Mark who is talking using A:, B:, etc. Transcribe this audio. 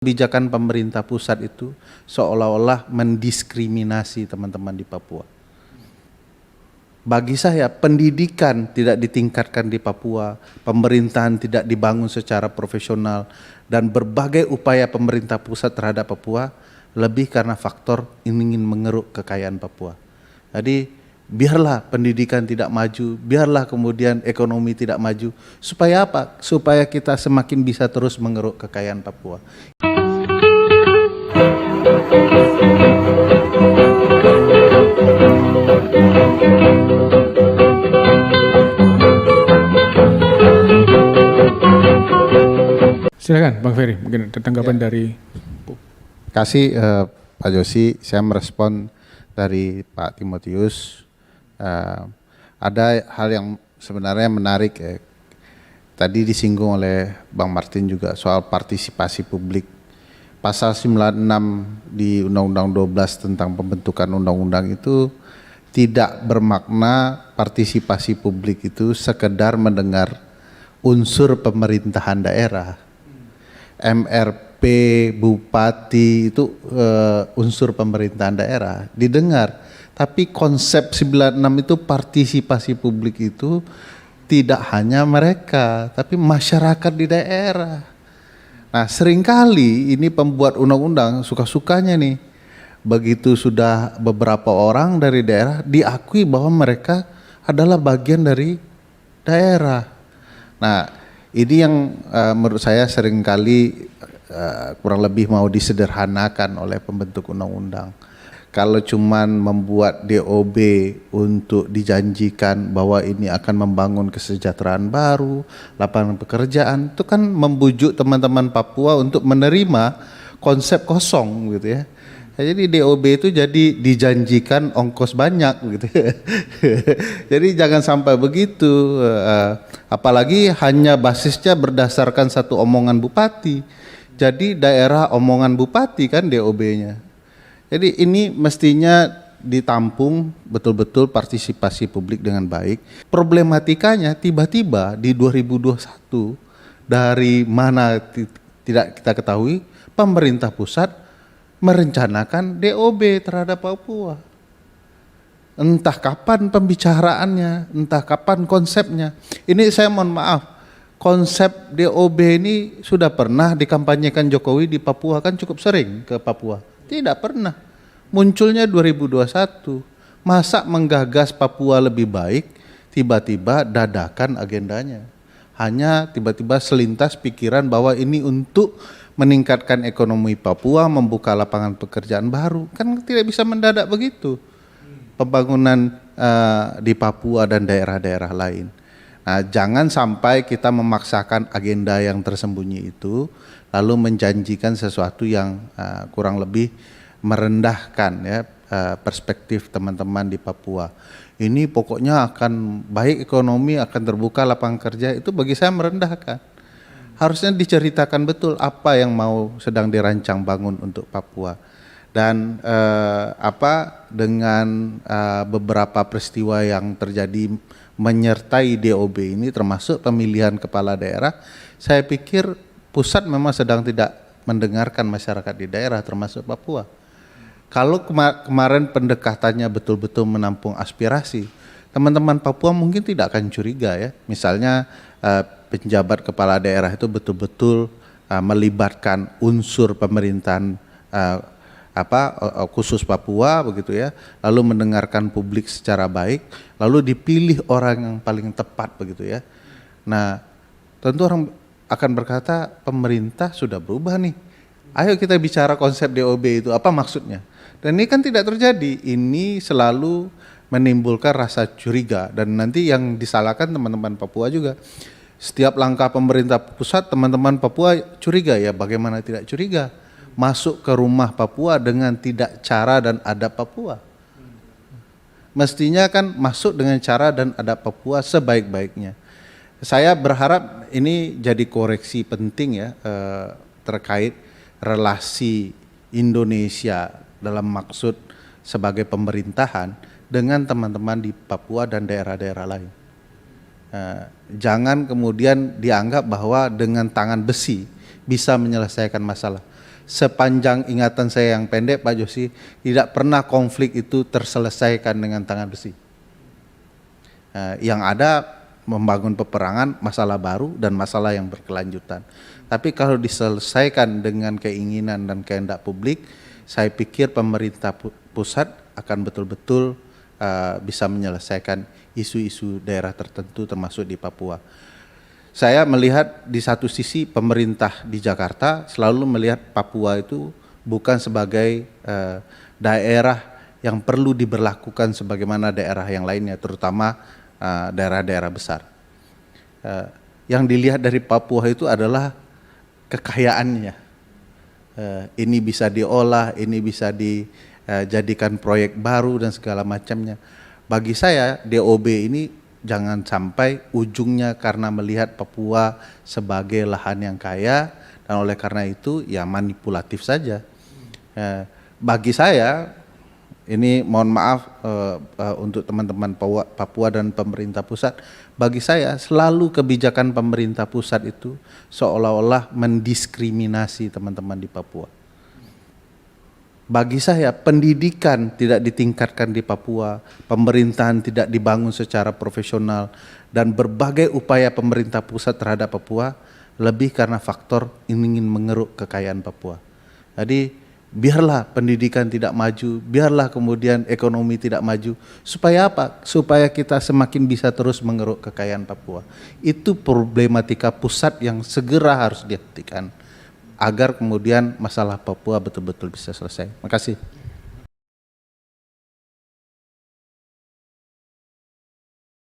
A: Kebijakan pemerintah pusat itu seolah-olah mendiskriminasi teman-teman di Papua. Bagi saya, pendidikan tidak ditingkatkan di Papua, pemerintahan tidak dibangun secara profesional, dan berbagai upaya pemerintah pusat terhadap Papua lebih karena faktor ingin mengeruk kekayaan Papua. Jadi biarlah pendidikan tidak maju, biarlah kemudian ekonomi tidak maju. Supaya apa? Supaya kita semakin bisa terus mengeruk kekayaan Papua.
B: Silakan Bang Ferry, mungkin tanggapan dari
A: Kasih Pak Joshi, saya merespon dari Pak Timotius. Ada hal yang sebenarnya menarik ya. Tadi disinggung oleh Bang Martin juga soal partisipasi publik. Pasal 96 di Undang-Undang 12 tentang pembentukan undang-undang itu tidak bermakna partisipasi publik itu sekedar mendengar unsur pemerintahan daerah. MRP, bupati itu unsur pemerintahan daerah didengar. Tapi konsep 96 itu partisipasi publik itu tidak hanya mereka, tapi masyarakat di daerah. Nah, seringkali ini pembuat undang-undang suka-sukanya nih, begitu sudah beberapa orang dari daerah diakui bahwa mereka adalah bagian dari daerah. Nah, ini yang menurut saya seringkali kurang lebih mau disederhanakan oleh pembentuk undang-undang. Kalau cuman membuat DOB untuk dijanjikan bahwa ini akan membangun kesejahteraan baru, lapangan pekerjaan, itu kan membujuk teman-teman Papua untuk menerima konsep kosong gitu ya. Jadi DOB itu jadi dijanjikan ongkos banyak gitu. Jadi jangan sampai begitu. Apalagi hanya basisnya berdasarkan satu omongan bupati. Jadi daerah omongan bupati kan DOB-nya. Jadi ini mestinya ditampung betul-betul partisipasi publik dengan baik. Problematikanya tiba-tiba di 2021 dari mana tidak kita ketahui, pemerintah pusat merencanakan DOB terhadap Papua. Entah kapan pembicaraannya, entah kapan konsepnya. Ini saya mohon maaf, konsep DOB ini sudah pernah dikampanyekan Jokowi di Papua, kan cukup sering ke Papua. Tidak pernah. Munculnya 2021. Masa menggagas Papua lebih baik, tiba-tiba dadakan agendanya. Hanya tiba-tiba selintas pikiran bahwa ini untuk meningkatkan ekonomi Papua, membuka lapangan pekerjaan baru. Kan tidak bisa mendadak begitu. Pembangunan di Papua dan daerah-daerah lain. Nah, jangan sampai kita memaksakan agenda yang tersembunyi itu, lalu menjanjikan sesuatu yang kurang lebih merendahkan ya perspektif teman-teman di Papua. Ini pokoknya akan baik ekonomi, akan terbuka lapangan kerja, itu bagi saya merendahkan. Harusnya diceritakan betul apa yang mau sedang dirancang bangun untuk Papua. Dan dengan beberapa peristiwa yang terjadi menyertai DOB ini termasuk pemilihan kepala daerah, saya pikir pusat memang sedang tidak mendengarkan masyarakat di daerah termasuk Papua. Kalau kemarin pendekatannya betul-betul menampung aspirasi, teman-teman Papua mungkin tidak akan curiga ya. Misalnya penjabat kepala daerah itu betul-betul melibatkan unsur pemerintahan khusus Papua begitu ya, lalu mendengarkan publik secara baik, lalu dipilih orang yang paling tepat begitu ya. Nah, tentu orang akan berkata pemerintah sudah berubah nih. Ayo kita bicara konsep DOB itu apa maksudnya. Dan ini kan tidak terjadi. Ini selalu menimbulkan rasa curiga dan nanti yang disalahkan teman-teman Papua juga. Setiap langkah pemerintah pusat teman-teman Papua curiga, ya bagaimana tidak curiga. Masuk ke rumah Papua dengan tidak cara dan adab Papua. Mestinya kan masuk dengan cara dan adab Papua sebaik-baiknya. Saya berharap ini jadi koreksi penting ya terkait relasi Indonesia dalam maksud sebagai pemerintahan dengan teman-teman di Papua dan daerah-daerah lain. Jangan kemudian dianggap bahwa dengan tangan besi bisa menyelesaikan masalah. sepanjang ingatan saya yang pendek Pak Josi, tidak pernah konflik itu terselesaikan dengan tangan besi. Yang ada membangun peperangan, masalah baru dan masalah yang berkelanjutan. Tapi kalau diselesaikan dengan keinginan dan kehendak publik, saya pikir pemerintah pusat akan betul-betul bisa menyelesaikan isu-isu daerah tertentu termasuk di Papua. Saya melihat di satu sisi pemerintah di Jakarta selalu melihat Papua itu bukan sebagai daerah yang perlu diberlakukan sebagaimana daerah yang lainnya, terutama daerah-daerah besar. Yang dilihat dari Papua itu adalah kekayaannya. Ini bisa diolah, ini bisa dijadikan proyek baru dan segala macamnya. Bagi saya DOB ini jangan sampai ujungnya karena melihat Papua sebagai lahan yang kaya dan oleh karena itu ya manipulatif saja. Bagi saya ini mohon maaf untuk teman-teman Papua dan pemerintah pusat, bagi saya selalu kebijakan pemerintah pusat itu seolah-olah mendiskriminasi teman-teman di Papua. Bagi saya pendidikan tidak ditingkatkan di Papua, pemerintahan tidak dibangun secara profesional dan berbagai upaya pemerintah pusat terhadap Papua lebih karena faktor ingin mengeruk kekayaan Papua. Jadi biarlah pendidikan tidak maju, biarlah kemudian ekonomi tidak maju. Supaya apa? Supaya kita semakin bisa terus mengeruk kekayaan Papua. Itu problematika pusat yang segera harus dihentikan agar kemudian masalah Papua betul-betul bisa selesai. Terima kasih.